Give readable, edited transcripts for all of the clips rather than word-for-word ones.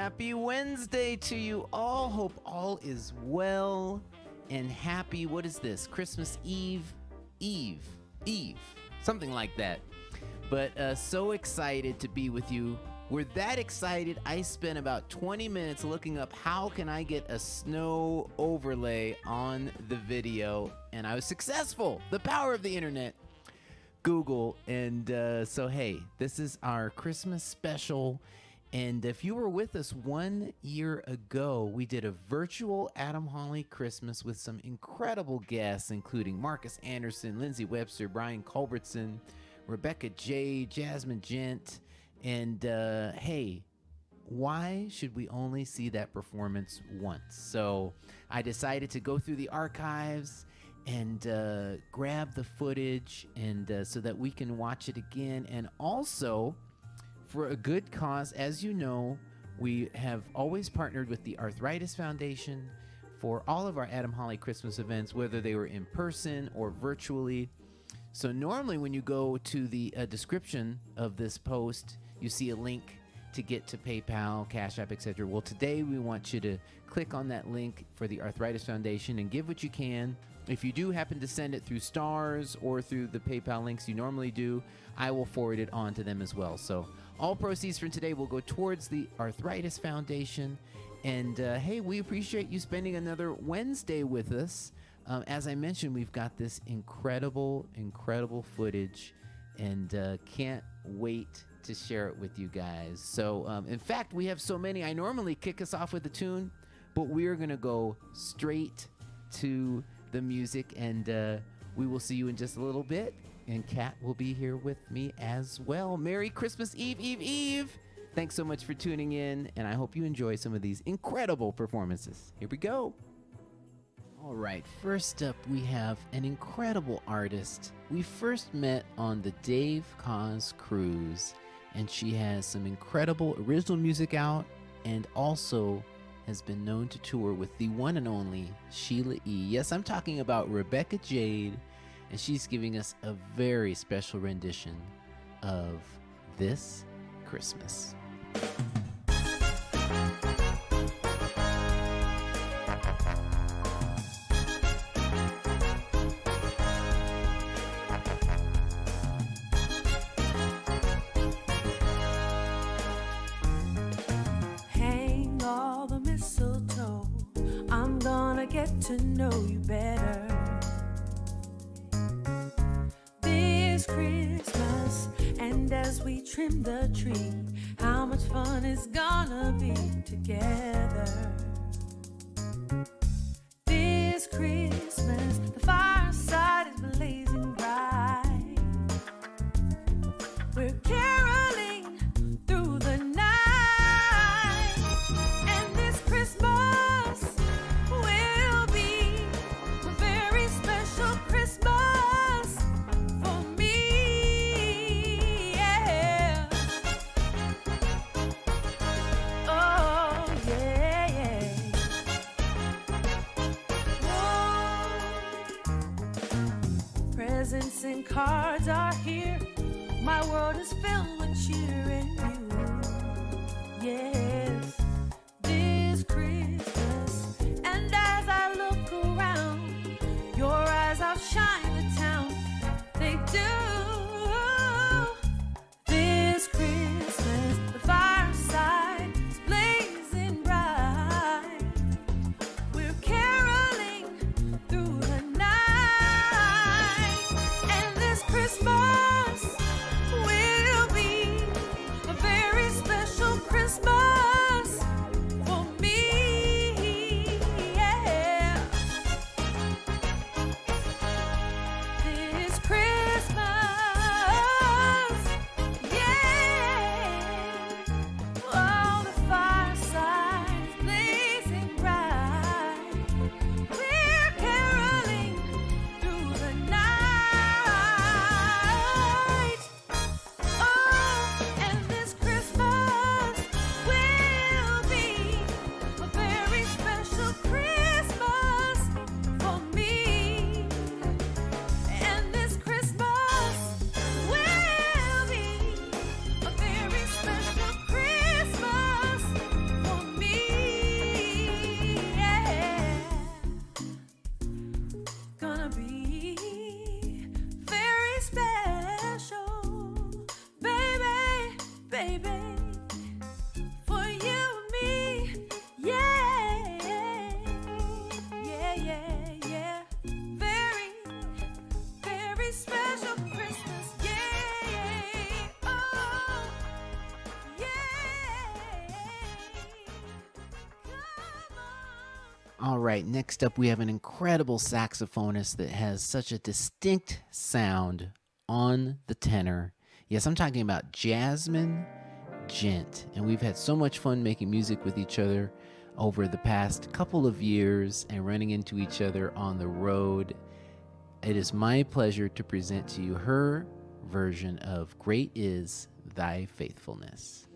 Happy Wednesday to you all. Hope all is well and happy. What is this? Christmas Eve? Something like that. But so excited to be with you. We're that excited, I spent about 20 minutes looking up how can I get a snow overlay on the video, and I was successful. The power of the internet. Google. And so, hey, this is our Christmas special. And if you were with us 1 year ago, we did a virtual Adam Hawley Christmas with some incredible guests, including Marcus Anderson, Lindsey Webster, Brian Culbertson, Rebecca Jade, Jazmin Ghent. And hey, why should we only see that performance once? So I decided to go through the archives and grab the footage, and so that we can watch it again. And also, for a good cause, as you know, we have always partnered with the Arthritis Foundation for all of our Adam Hawley Christmas events, whether they were in person or virtually. So normally when you go to the description of this post, you see a link to get to PayPal, Cash App, etc. Well, today we want you to click on that link for the Arthritis Foundation and give what you can. If you do happen to send it through Stars or through the PayPal links you normally do, I will forward it on to them as well. So all proceeds from today will go towards the Arthritis Foundation. And hey, we appreciate you spending another Wednesday with us. As I mentioned, we've got this incredible footage, and can't wait to share it with you guys. So in fact, we have so many. I normally kick us off with a tune, but we're going to go straight to the music, and we will see you in just a little bit. And Kat will be here with me as well. Merry Christmas Eve. Thanks so much for tuning in, and I hope you enjoy some of these incredible performances. Here we go. All right, first up, we have an incredible artist. We first met on the Dave Cause cruise, and she has some incredible original music out, and also has been known to tour with the one and only Sheila E. Yes, I'm talking about Rebecca Jade, and she's giving us a very special rendition of This Christmas. Hang all the mistletoe, I'm gonna get to know you better this Christmas. And as we trim the tree, how much fun it's gonna be together this Christmas. The fireside is blazing bright, we're caroling through the night, and this Christmas will be a very special Christmas for me, yeah. Oh, yeah. Whoa. Presents and cards are here, my world is filled with cheer and you, yes, this Christmas. And as I look around, your eyes outshine the town, they do. This Christmas, the fireside is blazing bright, we're caroling through the night, and this Christmas will be a very special Christmas right, next up we have an incredible saxophonist that has such a distinct sound on the tenor. Yes, I'm talking about Jazmin Ghent, and we've had so much fun making music with each other over the past couple of years and running into each other on the road. It is my pleasure to present to you her version of Great Is Thy Faithfulness.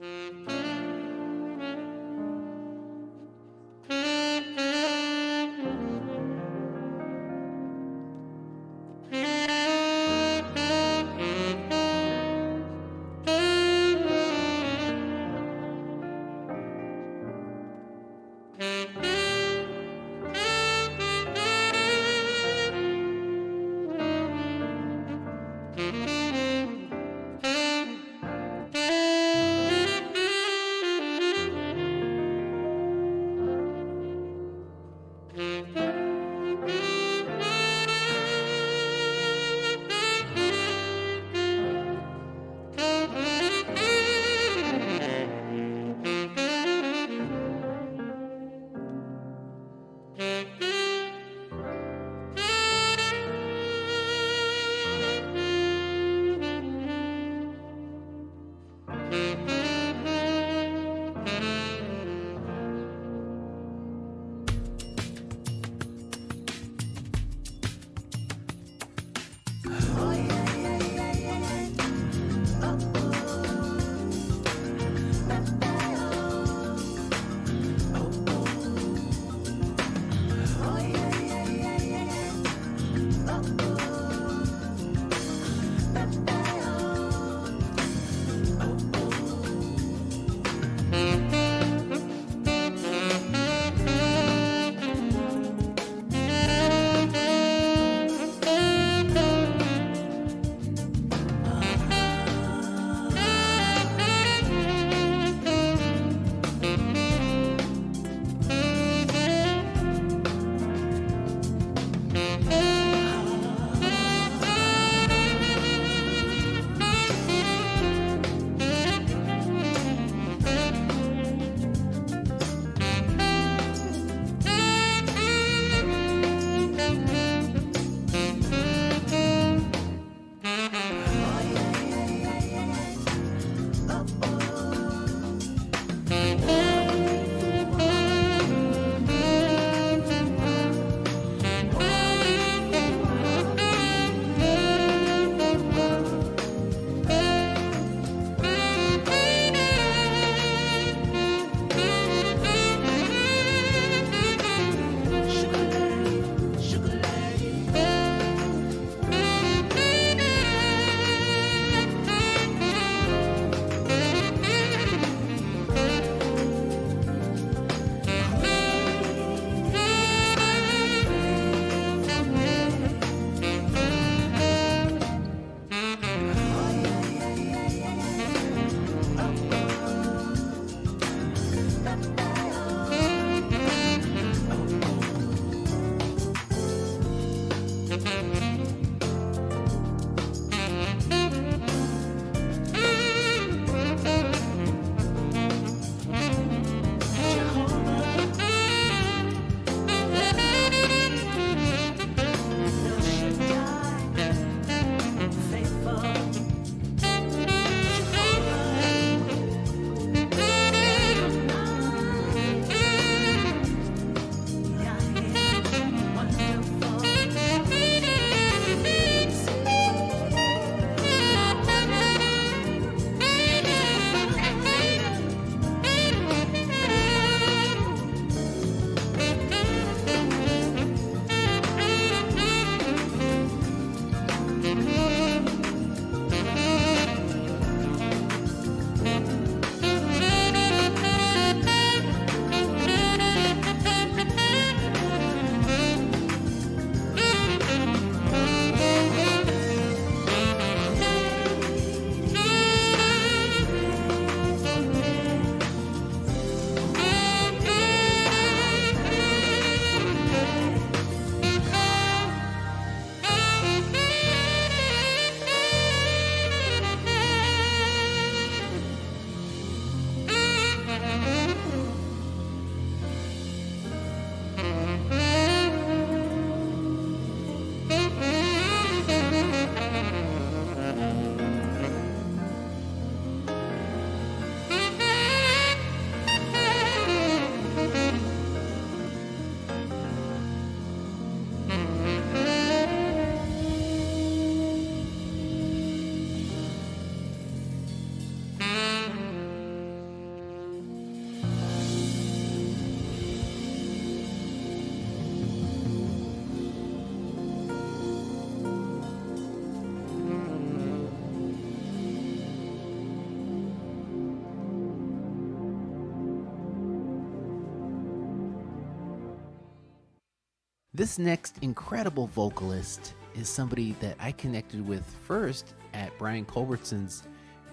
This next incredible vocalist is somebody that I connected with first at Brian Culbertson's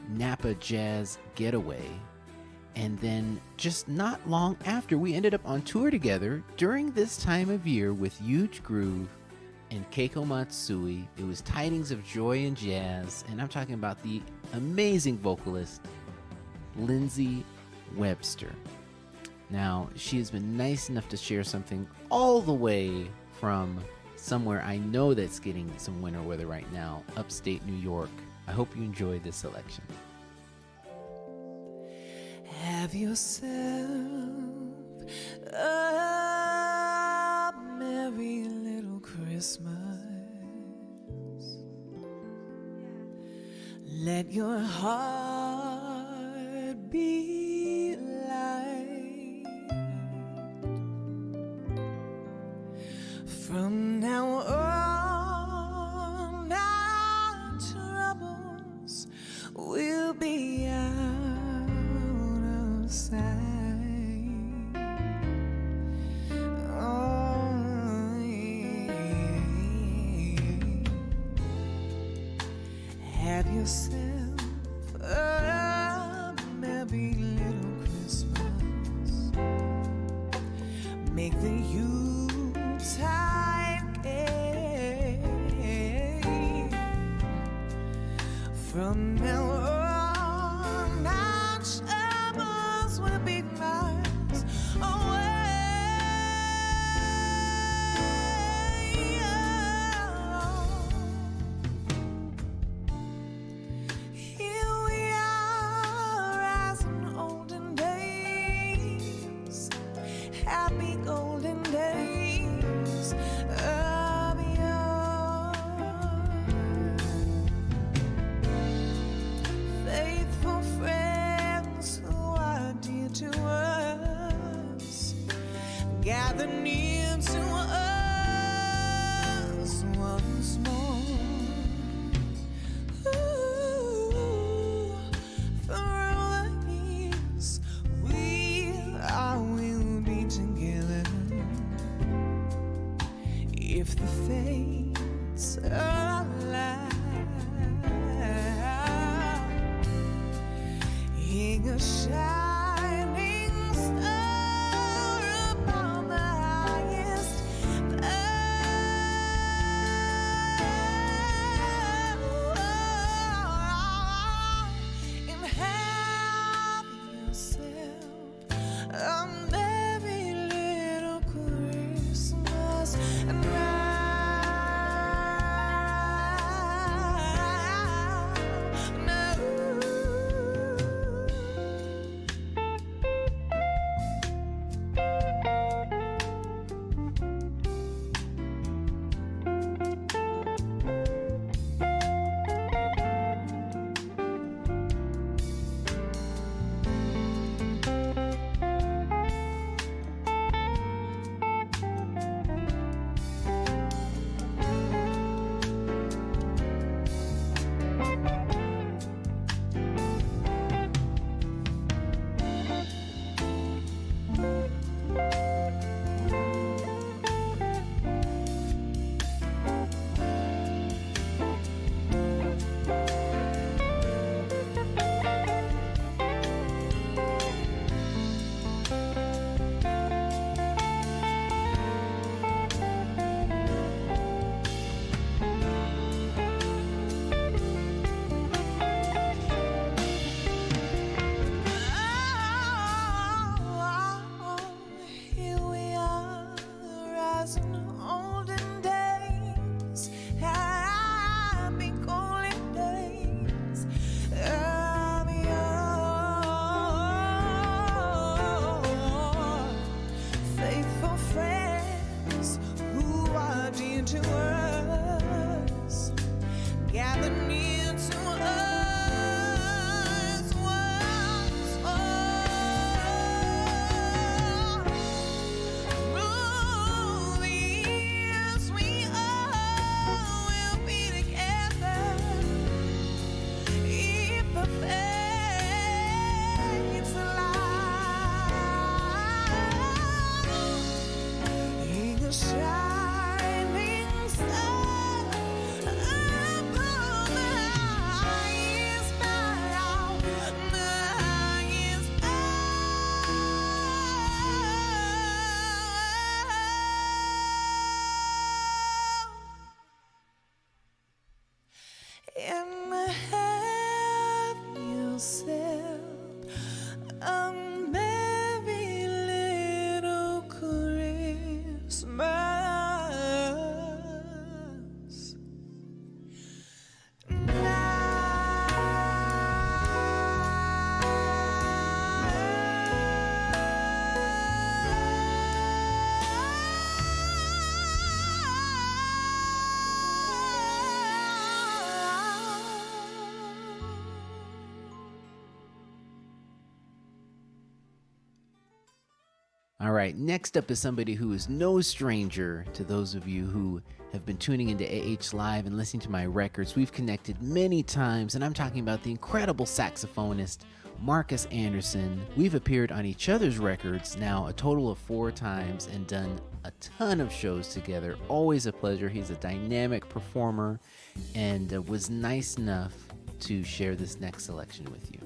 Napa Jazz Getaway. And then just not long after, we ended up on tour together during this time of year with Huge Groove and Keiko Matsui. It was Tidings of Joy and Jazz, and I'm talking about the amazing vocalist, Lindsey Webster. Now, she has been nice enough to share something all the way from somewhere I know that's getting some winter weather right now, upstate New York. I hope you enjoy this selection. Have yourself a merry little Christmas. Let your heart be light. From now on, our troubles will be out of sight. Oh, yeah. Have yourself a merry little Christmas. Make the Yuletide gay. From now on, our troubles will be miles away. Here we are as in olden days, happy golden days of yore. Faithful friends who are dear to us, gather near to us once more. Ooh, through the years, we will be together. If the fates allow, hang a shining star upon the highest All right, next up is somebody who is no stranger to those of you who have been tuning into AH Live and listening to my records. We've connected many times, and I'm talking about the incredible saxophonist Marcus Anderson. We've appeared on each other's records now a total of 4 times and done a ton of shows together. Always a pleasure. He's a dynamic performer and was nice enough to share this next selection with you.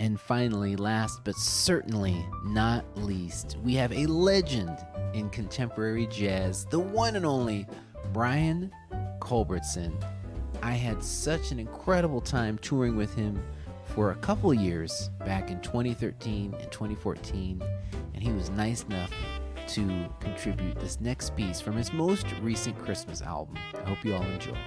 And finally, last but certainly not least, we have a legend in contemporary jazz, the one and only Brian Culbertson. I had such an incredible time touring with him for a couple years back in 2013 and 2014, and he was nice enough to contribute this next piece from his most recent Christmas album. I hope you all enjoy.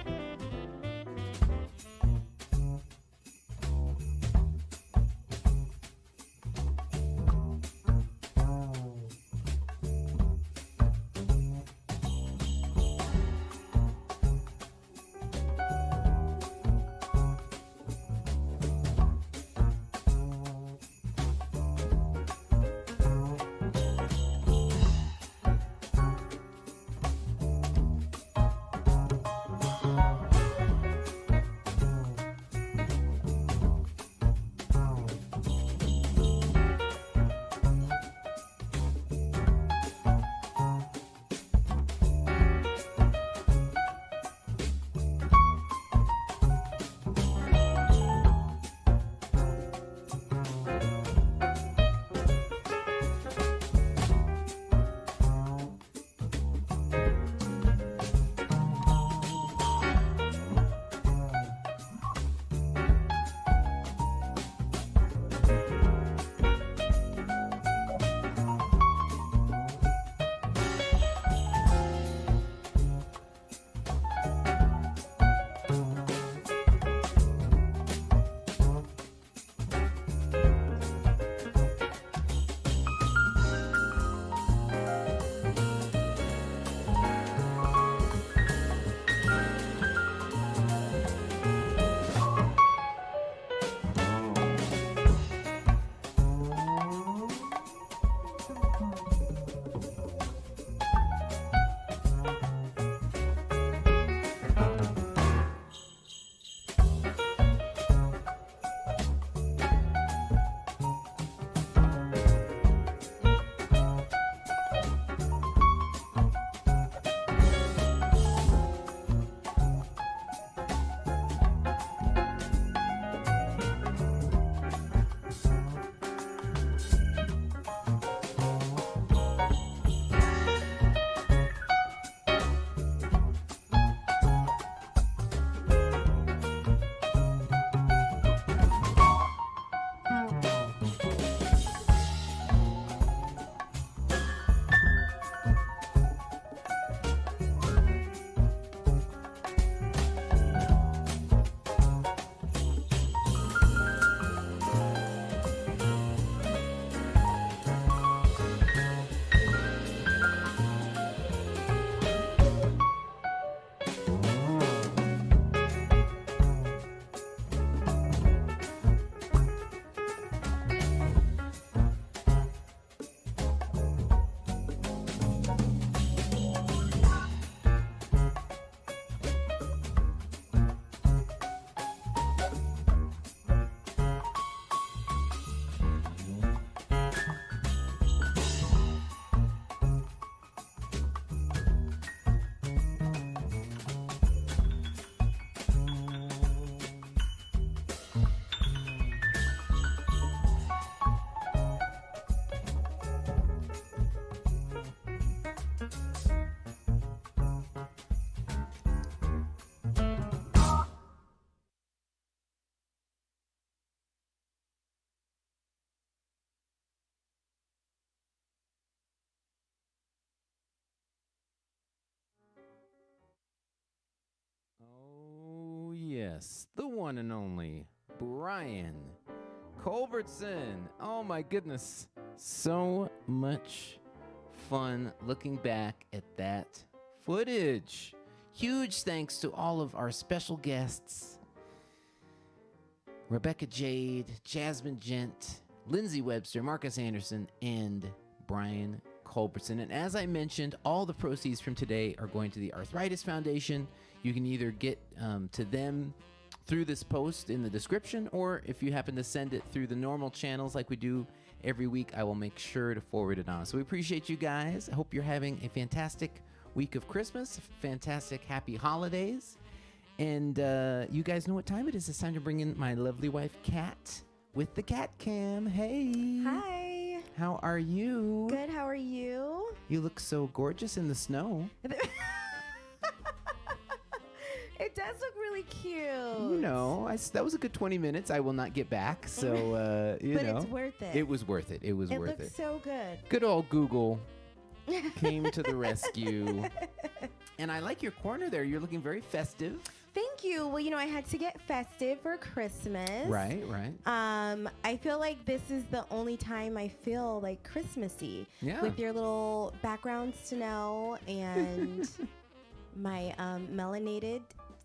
Oh, yes, the one and only Brian Culbertson. Oh, my goodness. So much fun looking back at that footage. Huge thanks to all of our special guests, Rebecca Jade, Jazmin Ghent, Lindsey Webster, Marcus Anderson, and Brian Culbertson. And as I mentioned, all the proceeds from today are going to the Arthritis Foundation. You can either get to them through this post in the description, or if you happen to send it through the normal channels like we do every week, I will make sure to forward it on. So we appreciate you guys. I hope you're having a fantastic week of Christmas, fantastic happy holidays. And you guys know what time it is. It's time to bring in my lovely wife, Kat, with the cat cam. Hey. Hi. How are you? Good. How are you? You look so gorgeous in the snow. It does look really cute. You know, that was a good 20 minutes. I will not get back. So, you but know. it's worth it. It was worth it. It was worth it. It looks so good. Good old Google came to the rescue. And I like your corner there. You're looking very festive. Thank you. Well, you know, I had to get festive for Christmas. Right, right. I feel like this is the only time I feel like Christmassy. Yeah. With your little background snow and my melanated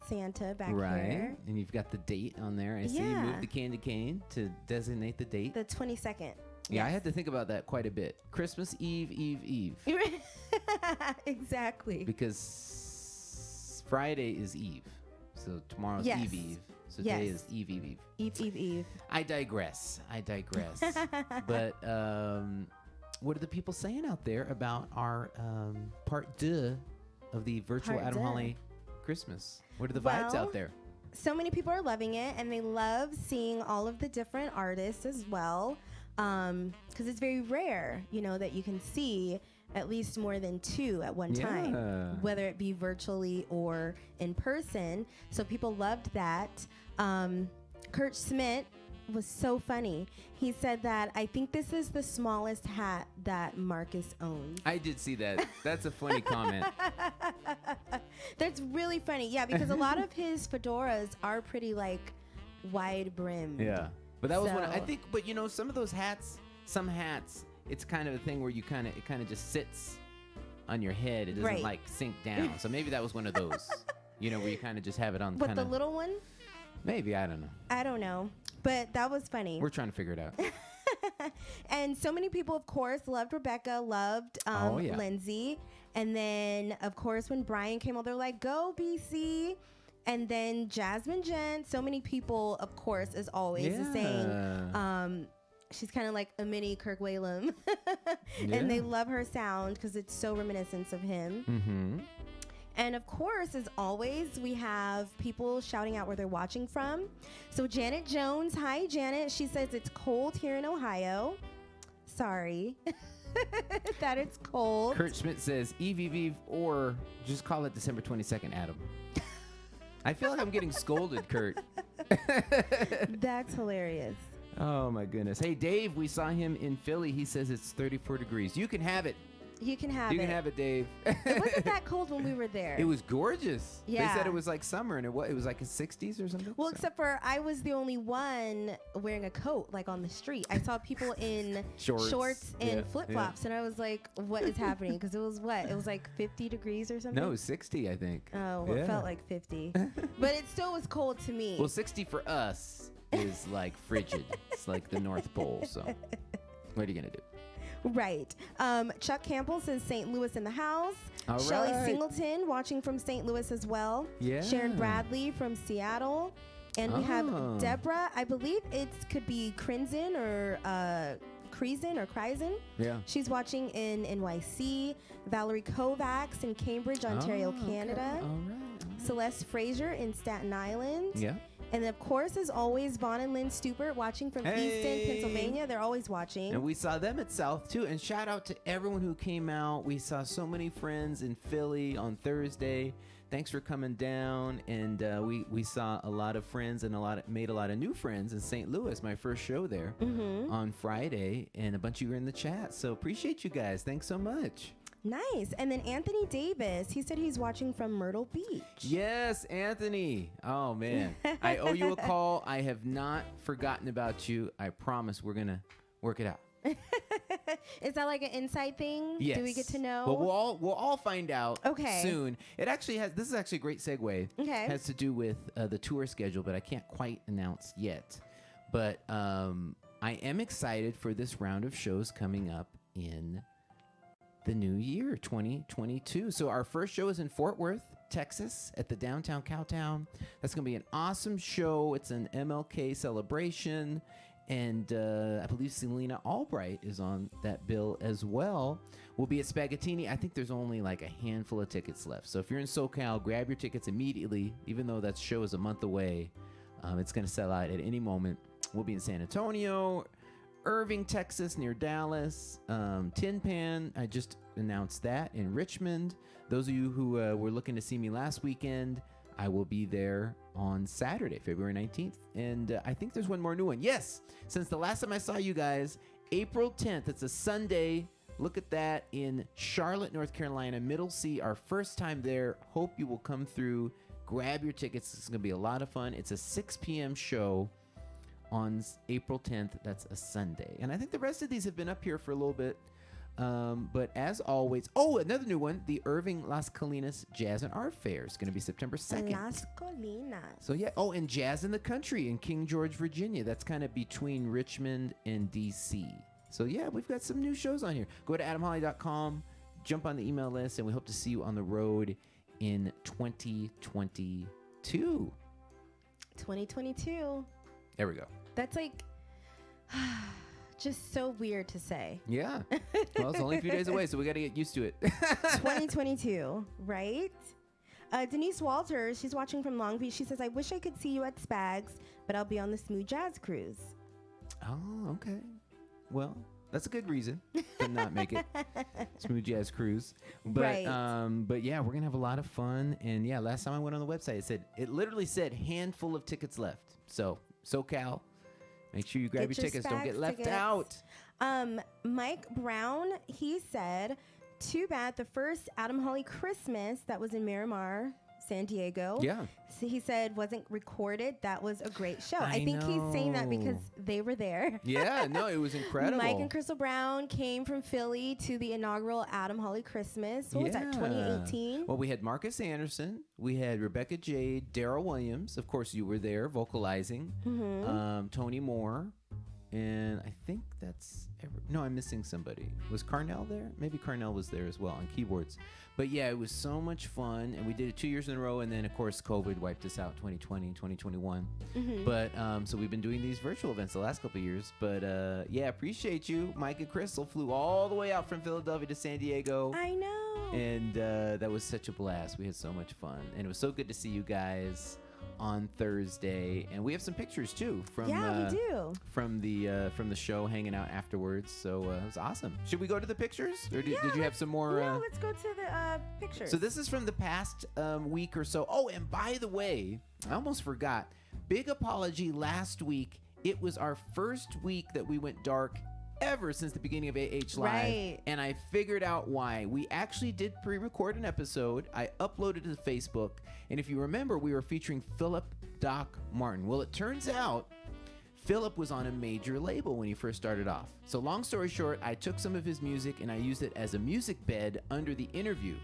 Santa back here. And you've got the date on there. I see you moved the candy cane to designate the date. The 22nd. Yeah, I had to think about that quite a bit. Christmas Eve. Exactly. Because Friday is Eve. So tomorrow's Eve. So today is Eve. Eve. I digress. But what are the people saying out there about our part deux of the virtual Adam Hawley Christmas? What are the vibes out there? So many people are loving it, and they love seeing all of the different artists as well. Because it's very rare, you know, that you can see at least more than two at one time, whether it be virtually or in person. So people loved that. Kurt Schmidt was so funny. He said that, I think this is the smallest hat that Marcus owns. I did see that. That's a funny comment. That's really funny. Yeah, because a lot of his fedoras are pretty like wide brimmed. Yeah. But that was one. I think. But you know, some of those hats, it's kind of a thing where it kind of just sits on your head. It doesn't like sink down. So maybe that was one of those. You know, where you kind of just have it on. But the little one? Maybe, I don't know. I don't know. But that was funny. We're trying to figure it out. And so many people, of course, loved Rebecca, loved Lindsey. And then, of course, when Brian came out, they're like, go BC. And then Jazmin Ghent. So many people, of course, as always, is saying she's kind of like a mini Kirk Whalum. And they love her sound because it's so reminiscent of him. Mm-hmm. And of course, as always, we have people shouting out where they're watching from. So Janet Jones, hi Janet. She says it's cold here in Ohio. Sorry that it's cold. Kurt Schmidt says Eve, or just call it December 22nd, Adam. I feel like I'm getting scolded, Kurt. That's hilarious. Oh my goodness. Hey Dave, we saw him in Philly. He says it's 34 degrees. You can have it. You can have it. You can have it, Dave. It wasn't that cold when we were there. It was gorgeous. Yeah. They said it was like summer, and it was like in 60s or something. Well, except for I was the only one wearing a coat, like on the street. I saw people in shorts and flip-flops, and I was like, what is happening? Because it was what? It was like 50 degrees or something? No, 60, I think. Oh, well, it felt like 50. But it still was cold to me. Well, 60 for us is like frigid. It's like the North Pole, so what are you going to do? Right. Chuck Campbell says St. Louis in the house. All Shelly right. Singleton watching from St. Louis as well. Yeah. Sharon Bradley from Seattle. And we have Deborah. I believe it could be Crinzen or Kreisen. Yeah. She's watching in NYC. Valerie Kovacs in Cambridge, Ontario, Canada. Okay. All right. Celeste Frazier in Staten Island. Yeah. And of course, as always, Vaughn and Lynn Stupert watching from Easton, Pennsylvania. They're always watching. And we saw them at South too. And shout out to everyone who came out. We saw so many friends in Philly on Thursday. Thanks for coming down. And we saw a lot of friends and made a lot of new friends in St. Louis. My first show there on Friday, and a bunch of you were in the chat. So appreciate you guys. Thanks so much. Nice. And then Anthony Davis, he said he's watching from Myrtle Beach. Yes, Anthony. Oh, man. I owe you a call. I have not forgotten about you. I promise we're going to work it out. Is that like an inside thing? Yes. Do we get to know? Well, we'll all find out soon. It actually this is actually a great segue. Okay. It has to do with the tour schedule, but I can't quite announce yet. But I am excited for this round of shows coming up in the new year, 2022. So our first show is in Fort Worth, Texas, at the Downtown Cowtown. That's going to be an awesome show. It's an MLK celebration. And I believe Selena Albright is on that bill as well. We'll be at Spaghettini. I think there's only like a handful of tickets left. So if you're in SoCal, grab your tickets immediately. Even though that show is a month away, it's going to sell out at any moment. We'll be in San Antonio, Irving, Texas, near Dallas, Tin Pan. I just announced that in Richmond. Those of you who were looking to see me last weekend, I will be there on Saturday, February 19th. And I think there's one more new one. Yes, since the last time I saw you guys, April 10th. It's a Sunday. Look at that in Charlotte, North Carolina, Middle C. Our first time there. Hope you will come through. Grab your tickets. It's going to be a lot of fun. It's a 6 p.m. show on April 10th. That's a Sunday. And I think the rest of these have been up here for a little bit. But as always, another new one, the Irving Las Colinas Jazz and Art Fair is going to be September 2nd. Las Colinas. So yeah. And Jazz in the Country in King George, Virginia. That's kind of between Richmond and D.C. So yeah, we've got some new shows on here. Go to adamhawley.com, jump on the email list, and we hope to see you on the road in 2022. 2022. There we go. That's like just so weird to say. Yeah. Well, it's only a few days away, so we got to get used to it. 2022, right? Denise Walters, she's watching from Long Beach. She says, I wish I could see you at Spags, but I'll be on the Smooth Jazz Cruise. Oh, okay. Well, that's a good reason to not make it. Smooth Jazz Cruise. But, Right. But yeah, we're going to have a lot of fun. And yeah, last time I went on the website, it literally said handful of tickets left. So, SoCal, make sure you grab Get your your tickets. Don't get Spags left tickets. out. Mike Brown, he said, too bad the first Adam Hawley Christmas that was in Miramar, San Diego. Yeah. So he said wasn't recorded. That was a great show. I I think he's saying that know. because they were there. Yeah, no, it was incredible. Mike and Crystal Brown came from Philly to the inaugural Adam Hawley Christmas. What was that, 2018? Well, we had Marcus Anderson. We had Rebecca Jade, Daryl Williams. Of course, you were there vocalizing. Tony Moore. And I think that's... No, I'm missing somebody. Was Carnell there? Maybe Carnell was there as well on keyboards. But yeah, it was so much fun. And we did it 2 years in a row. And then, of course, COVID wiped us out 2020, 2021. But so we've been doing these virtual events the last couple of years. But yeah, appreciate you. Mike and Crystal flew all the way out from Philadelphia to San Diego. I know. And that was such a blast. We had so much fun. And it was so good to see you guys on Thursday. And we have some pictures too from Yeah, we do. from the show, hanging out afterwards. So it was awesome. Should we go to the pictures, or did you have some more? Yeah, let's go to the pictures. So this is from the past week or so. Oh, and by the way, I almost forgot. Big apology last week. It was our first week that we went dark ever since the beginning of AH Live. Right. And I figured out why. We actually did pre-record an episode. I uploaded it to Facebook. And if you remember, we were featuring Philip Doc Martin. Well, it turns out Philip was on a major label when he first started off. So long story short, I took some of his music and I used it as a music bed under the interview.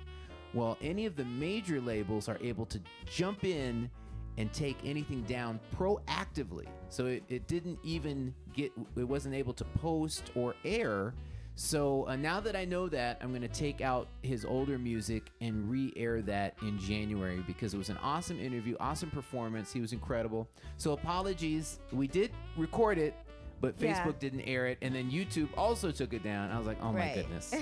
Well, any of the major labels are able to jump in and take anything down proactively. So it didn't even it wasn't able to post or air. So now that I know that, I'm going to take out his older music and re-air that in January, because it was an awesome interview, awesome performance. He was incredible. So apologies. We did record it, but Facebook didn't air it. And then YouTube also took it down. I was like, oh my goodness.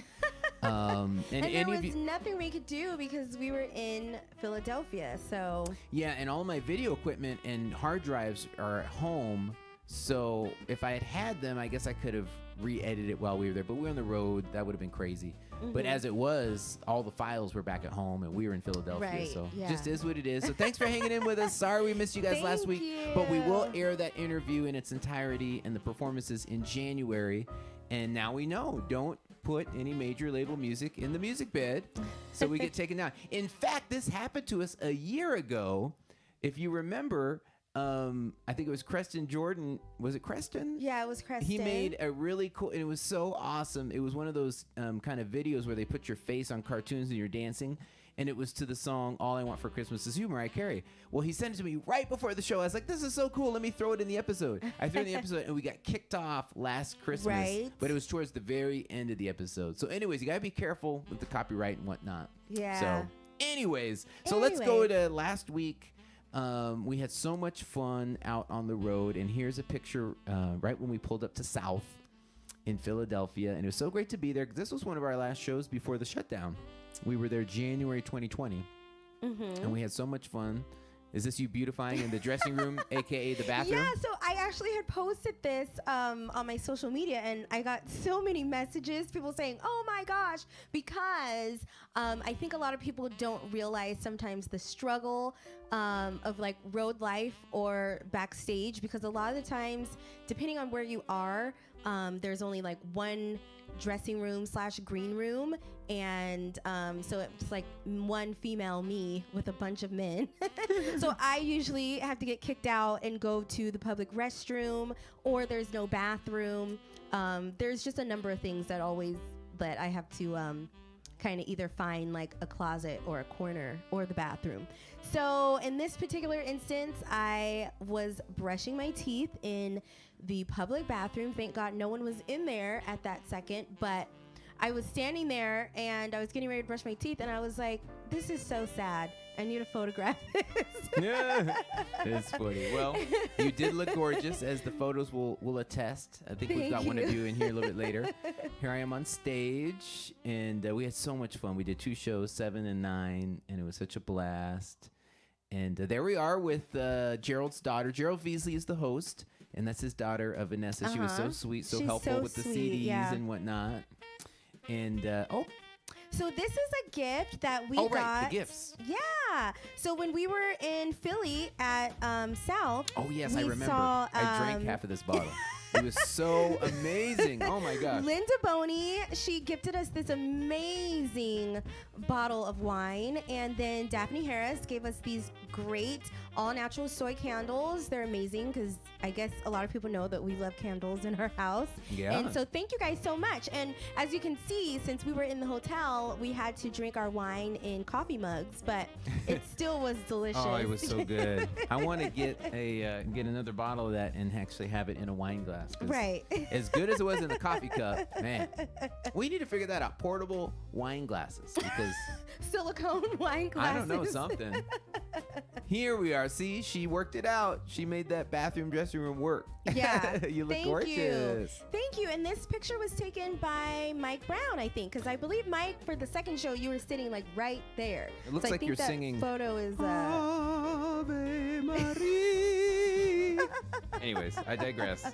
And there was nothing we could do because we were in Philadelphia. So yeah, and all my video equipment and hard drives are at home. So if I had had them, I guess I could have re-edited it while we were there. But we were on the road. That would have been crazy. But as it was, all the files were back at home, and we were in Philadelphia. Right, So yeah. just is what it is. So thanks for hanging in with us. Sorry we missed you guys last week. But we will air that interview in its entirety and the performances in January. And now we know, don't put any major label music in the music bed so we get taken down. In fact, this happened to us a year ago. If you remember, I think it was Creston Jordan. Was it Creston? yeah, it was Creston. He made a really cool, and it was so awesome. It was one of those kind of videos where they put your face on cartoons and you're dancing. And it was to the song All I Want for Christmas Is You, Mariah Carey. Well, he sent it to me right before the show. I was like, this is so cool. Let me throw it in the episode. I threw it in the episode, and we got kicked off last Christmas. Right. But it was towards the very end of the episode. So anyways, you got to be careful with the copyright and whatnot. Yeah. So anyways, let's go to last week. We had so much fun out on the road. And here's a picture right when we pulled up to South in Philadelphia. And it was so great to be there, because this was one of our last shows before the shutdown. We were there January 2020, and we had so much fun. Is this you beautifying in the dressing room, aka the bathroom? Yeah, so I actually had posted this on my social media, and I got so many messages, people saying, oh my gosh, because I think a lot of people don't realize sometimes the struggle of like road life or backstage, because a lot of the times, depending on where you are, there's only like one dressing room / green room, and so it's like one female me with a bunch of men. So I usually have to get kicked out and go to the public restroom, or there's no bathroom. There's just a number of things that I have to kind of either find like a closet or a corner or the bathroom. So in this particular instance, I was brushing my teeth in the public bathroom. Thank God no one was in there at that second, but I was standing there and I was getting ready to brush my teeth, and I was like, this is so sad. I need to photograph this. Yeah, it's funny. Well, you did look gorgeous, as the photos will attest. I think we've got one of you in here a little bit later. Here I am on stage, and we had so much fun. We did 2 shows, 7 and 9, and it was such a blast. And there we are with Gerald's daughter. Gerald Veasley is the host, and that's his daughter, Vanessa. She was so sweet, so She's helpful so with the sweet, CDs yeah. and whatnot. And, so this is a gift that we got. Right, the gifts. Yeah. So when we were in Philly at South. Oh, yes, I we remember. saw, I drank half of this bottle. It was so amazing. Oh, my gosh. Linda Boney, she gifted us this amazing bottle of wine. And then Daphne Harris gave us these great all-natural soy candles. They're amazing because I guess a lot of people know that we love candles in our house. Yeah. And so thank you guys so much. And as you can see, since we were in the hotel, we had to drink our wine in coffee mugs, but it still was delicious. Oh, it was so good. I want to get another bottle of that and actually have it in a wine glass. Right. As good as it was in the coffee cup, man, we need to figure that out. Portable wine glasses, because silicone wine glasses. I don't know, something. Here we are. See, she worked it out. She made that bathroom dressing room work. Yeah. You look gorgeous. Thank you. And this picture was taken by Mike Brown, I think, because I believe, Mike, for the second show, you were sitting like right there. It looks so like I think you're that singing. Photo is. Ave Maria. Anyways, I digress.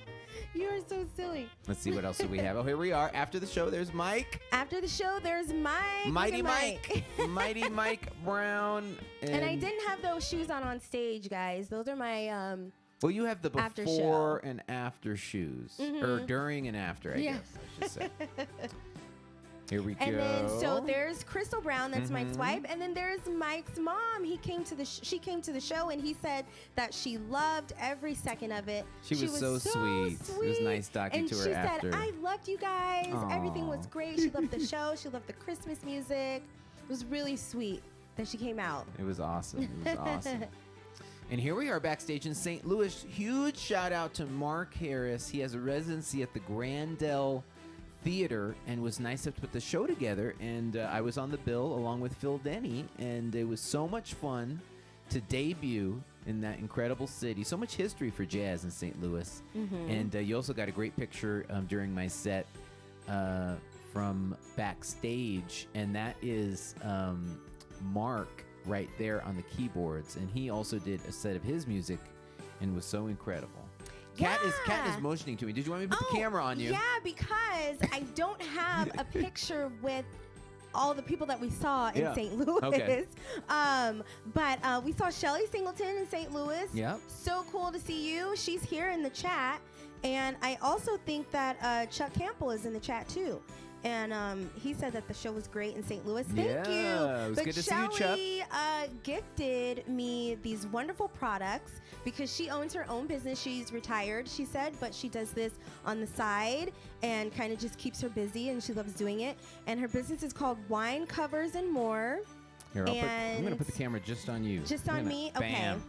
You are so silly. Let's see, what else do we have? Oh, here we are. After the show, there's Mike. After the show, there's Mike. Mighty Look at Mike. Mighty Mike Brown. And I didn't have those shoes on stage, guys. Those are my Well, you have the after before show. and after shoes, or during and after, I guess I should say. Here we And go. then so there's Crystal Brown, that's Mike's wife, and then there's Mike's mom. She came to the show, and he said that she loved every second of it. She was so sweet. It was nice talking to her after. And she said, "I loved you guys. Everything was Aw. great. She loved the show. She loved the Christmas music. It was really sweet that she came out." It was awesome. It was awesome. And here we are backstage in St. Louis. Huge shout out to Mark Harris. He has a residency at the Grandel Theater and was nice enough to put the show together. And I was on the bill along with Phil Denny. And it was so much fun to debut in that incredible city. So much history for jazz in St. Louis. And you also got a great picture during my set from backstage. And that is Mark right there on the keyboards, and he also did a set of his music and was so incredible. Kat is motioning to me. Did you want me to put the camera on you? Yeah, because I don't have a picture with all the people that we saw in St. Louis. Okay. But we saw Shelly Singleton in St. Louis. Yep. So cool to see you. She's here in the chat. And I also think that Chuck Campbell is in the chat too. And he said that the show was great in St. Louis. Thank you. It was good to see you, Chuck. Shelly gifted me these wonderful products because she owns her own business. She's retired, she said, but she does this on the side and kind of just keeps her busy, and she loves doing it. And her business is called Wine Covers and More. Here, I'm going to put the camera just on you. Just on me? Okay. Bam.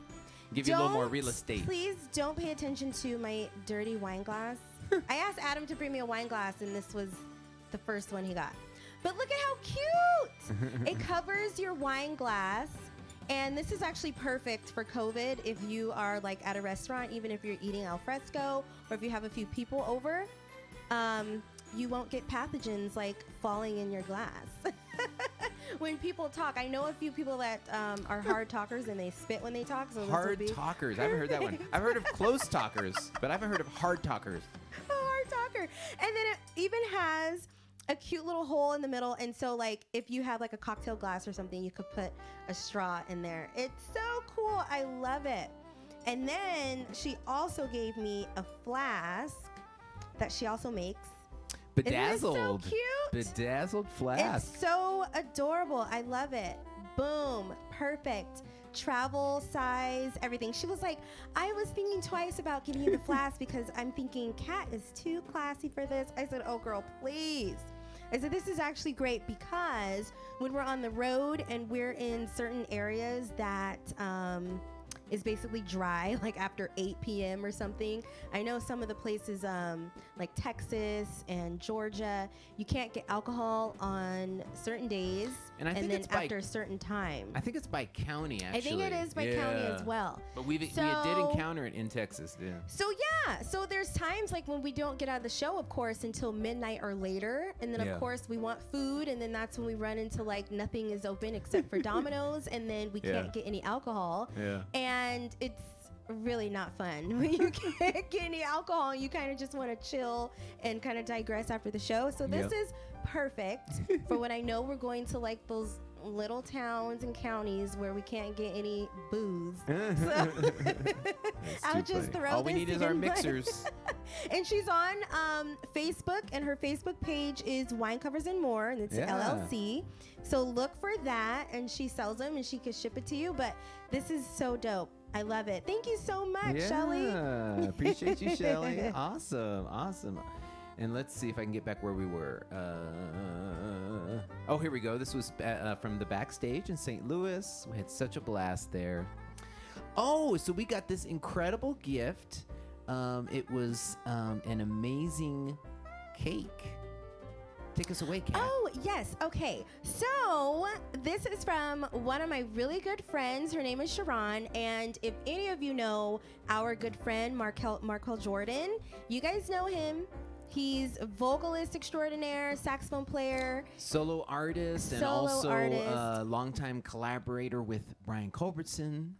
Give you a little more real estate. Please don't pay attention to my dirty wine glass. I asked Adam to bring me a wine glass, and this was the first one he got. But look at how cute! It covers your wine glass, and this is actually perfect for COVID if you are like at a restaurant, even if you're eating al fresco, or if you have a few people over. You won't get pathogens like falling in your glass. when people talk. I know a few people that are hard talkers and they spit when they talk. So Hard talkers. I haven't heard that one. I've heard of close talkers, but I haven't heard of hard talkers. A hard talker. And then it even has a cute little hole in the middle. And so, like, if you have like a cocktail glass or something, you could put a straw in there. It's so cool. I love it. And then she also gave me a flask that she also makes. Bedazzled. Isn't it so cute? Bedazzled flask. It's so adorable. I love it. Boom. Perfect. Travel size, everything. She was like, I was thinking twice about getting you the flask because I'm thinking Kat is too classy for this. I said, oh girl, please. I said, this is actually great because when we're on the road and we're in certain areas that is basically dry, like after 8 p.m. or something. I know some of the places like Texas and Georgia, you can't get alcohol on certain days And I think then it's by- after a certain time. I think it's by county, actually. I think it is by county as well. But we did encounter it in Texas, yeah. So yeah, so there's times like when we don't get out of the show, of course, until midnight or later, and then Yeah. of course we want food, and then that's when we run into like nothing is open except for Domino's, and then we can't get any alcohol, Yeah. and it's really not fun when you can't get any alcohol. You kind of just want to chill and kind of digress after the show. So this is perfect for when I know we're going to like those little towns and counties where we can't get any booze. So I'll just throw all we this need is our in my- mixers. And she's on Facebook, and her Facebook page is Wine Covers and More, and it's LLC. So look for that, and she sells them, and she can ship it to you. But this is so dope. I love it. Thank you so much, Shelly. Appreciate you, Shelly. Awesome. And let's see if I can get back where we were. Oh, here we go. This was from the backstage in St. Louis. We had such a blast there. Oh, so we got this incredible gift. It was an amazing cake. Take us away, Kat. Oh, yes. Okay. So this is from one of my really good friends. Her name is Sharon. And if any of you know our good friend, Markel Jordan, you guys know him. He's a vocalist extraordinaire, saxophone player. Solo artist and Solo also artist. longtime collaborator with Brian Culbertson.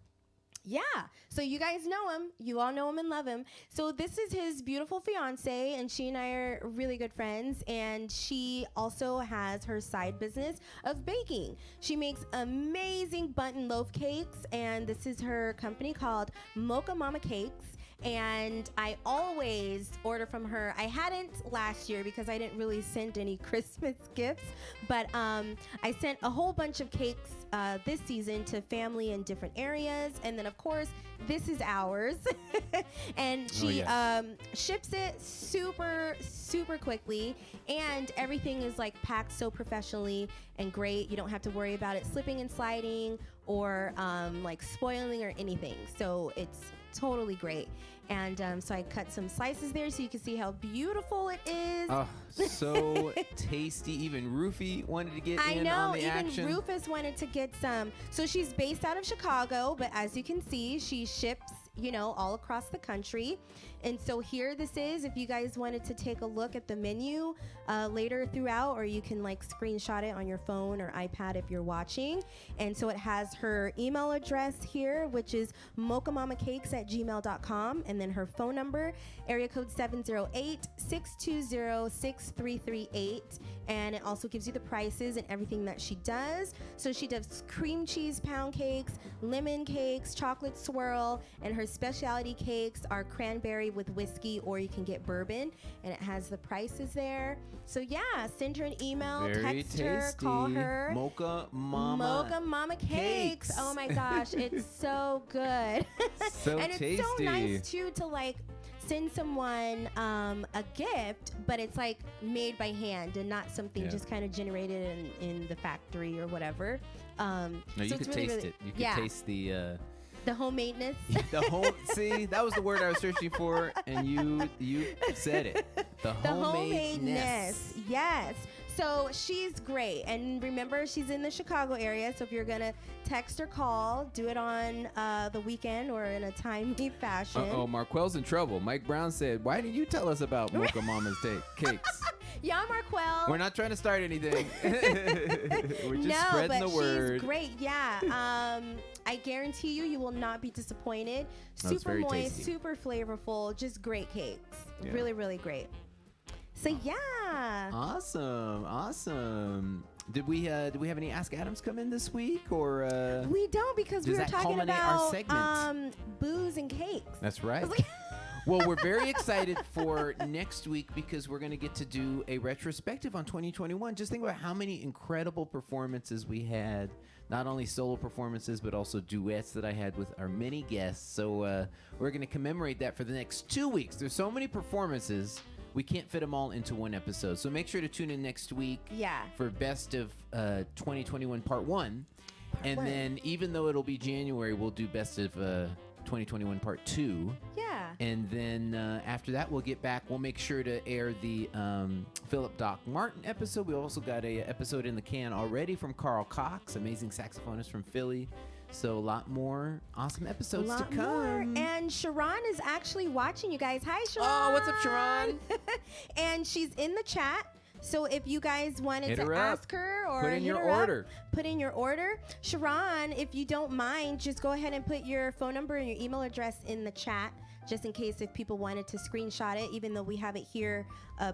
Yeah. So you guys know him. You all know him and love him. So this is his beautiful fiance, and she and I are really good friends. And she also has her side business of baking. She makes amazing button loaf cakes, and this is her company called Mocha Mama Cakes. And I always order from her. I hadn't last year because I didn't really send any Christmas gifts, but I sent a whole bunch of cakes this season to family in different areas. And then, of course, this is ours. And she ships it super, super quickly. And everything is like packed so professionally and great. You don't have to worry about it slipping and sliding or like spoiling or anything. So it's totally great. And so I cut some slices there so you can see how beautiful it is. Oh, so tasty. Even Rufy wanted to get in on the action. Even Rufus wanted to get some. So she's based out of Chicago, but as you can see, she ships, all across the country. And so here this is, if you guys wanted to take a look at the menu later throughout, or you can like screenshot it on your phone or iPad if you're watching. And so it has her email address here, which is mochamamakes@gmail.com, and then her phone number, area code 708-620-6338. And it also gives you the prices and everything that she does. So she does cream cheese pound cakes, lemon cakes, chocolate swirl, and her specialty cakes are cranberry with whiskey, or you can get bourbon, and it has the prices there. So yeah, send her an email, Very text her, tasty. call her. Mocha Mama Cakes. Oh my gosh, it's so good. So and tasty. it's so nice too to like send someone a gift, but it's like made by hand and not something just kind of generated in the factory or whatever. No, you so could it's really, taste really, it. You could taste the homemadeness. the whole. See, that was the word I was searching for, and you said it. The homemadeness. Yes. So she's great. And remember, she's in the Chicago area. So if you're going to text or call, do it on the weekend or in a timely fashion. Uh-oh, Marquel's in trouble. Mike Brown said, why didn't you tell us about Mocha Mama's cakes? Yeah, Marquel. We're not trying to start anything. We're just spreading the word. She's great. Yeah. I guarantee you will not be disappointed. Oh, it's Super very moist, tasty. super flavorful, just great cakes. Yeah. Really, really great. So yeah. Awesome. Did we have any Ask Adams come in this week, or We don't, because we does were that talking culminate our about segment? booze and cakes. That's right. I was like, Well, we're very excited for next week because we're going to get to do a retrospective on 2021. Just think about how many incredible performances we had, not only solo performances, but also duets that I had with our many guests. So we're going to commemorate that for the next 2 weeks. There's so many performances, we can't fit them all into one episode. So make sure to tune in next week yeah. for Best of 2021 Part 1. And then even though it'll be January, we'll do Best of 2021 Part 2. Yeah. And then after that, we'll get back. We'll make sure to air the Philip Doc Martin episode. We also got a episode in the can already from Carl Cox, amazing saxophonist from Philly. So a lot more awesome episodes to come. More. And Sharon is actually watching you guys. Hi, Sharon. Oh, what's up, Sharon? And she's in the chat. So if you guys wanted Hit to her up. ask her or Put in hit your her up, order. put in your order. Sharon, if you don't mind, just go ahead and put your phone number and your email address in the chat, just in case if people wanted to screenshot it, even though we have it here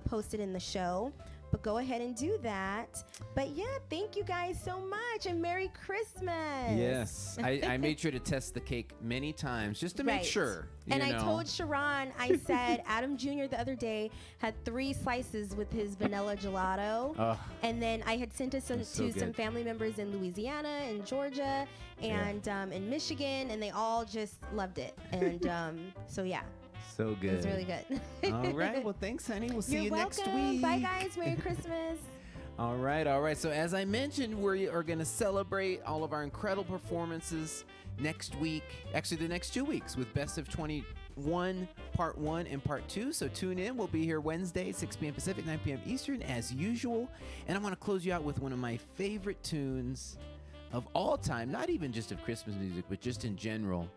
posted in the show. But go ahead and do that. But yeah, thank you guys so much, and Merry Christmas. Yes. I made sure to test the cake many times just to make Right. sure. And I told Sharon, I said Adam Jr. the other day had 3 slices with his vanilla gelato. Oh, And then I had sent it That's so to some good. family members in Louisiana and Georgia and in Michigan, and they all just loved it. And so yeah, so good. it was really good. All right. Well, thanks, honey. We'll see You're you next welcome. week. Bye guys. Merry Christmas. All right. So as I mentioned, we are going to celebrate all of our incredible performances next week. Actually, the next 2 weeks with Best of 21 Part 1 and Part 2. So tune in. We'll be here Wednesday, 6 p.m. Pacific, 9 p.m. Eastern, as usual. And I want to close you out with one of my favorite tunes of all time, not even just of Christmas music, but just in general.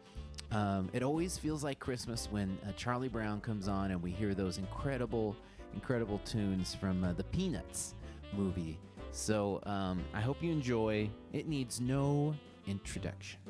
It always feels like Christmas when Charlie Brown comes on and we hear those incredible tunes from the Peanuts movie. So I hope you enjoy. It needs no introduction.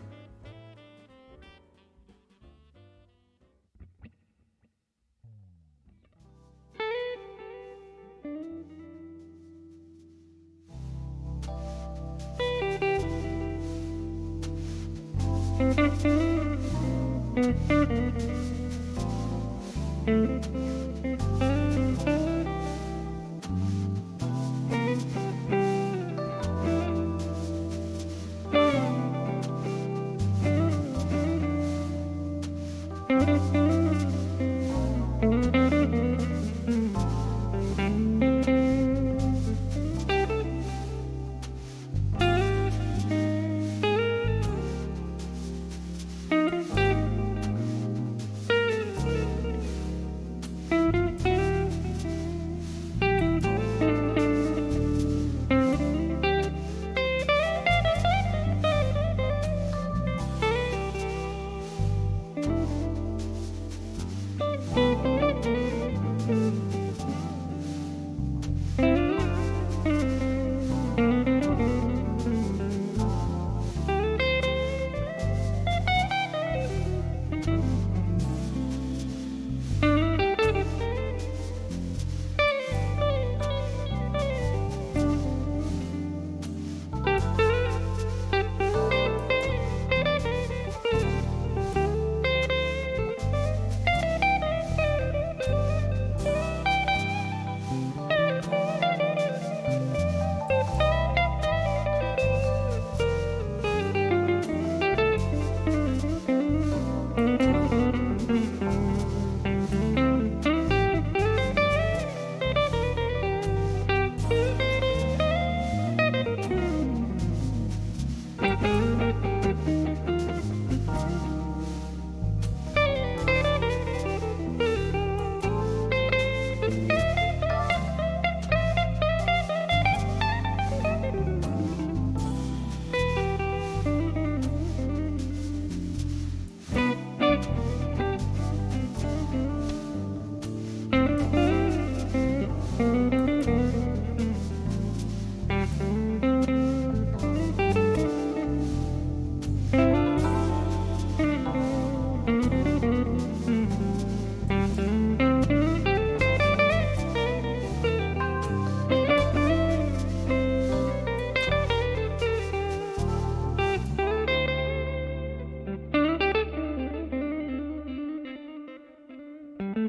Oh,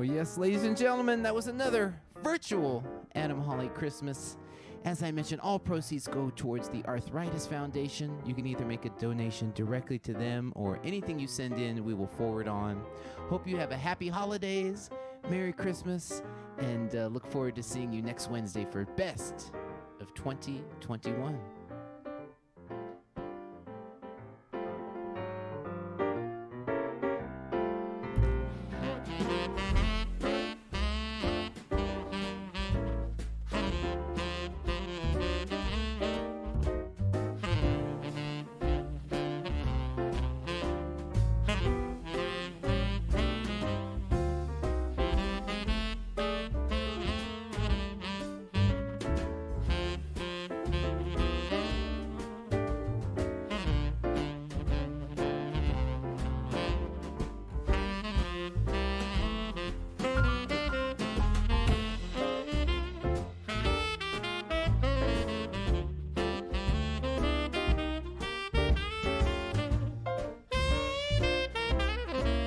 yes, ladies and gentlemen, that was another virtual Adam Hawley Christmas. As I mentioned, all proceeds go towards the Arthritis Foundation. You can either make a donation directly to them or anything you send in, we will forward on. Hope you have a happy holidays, Merry Christmas, and look forward to seeing you next Wednesday for Best of 2021.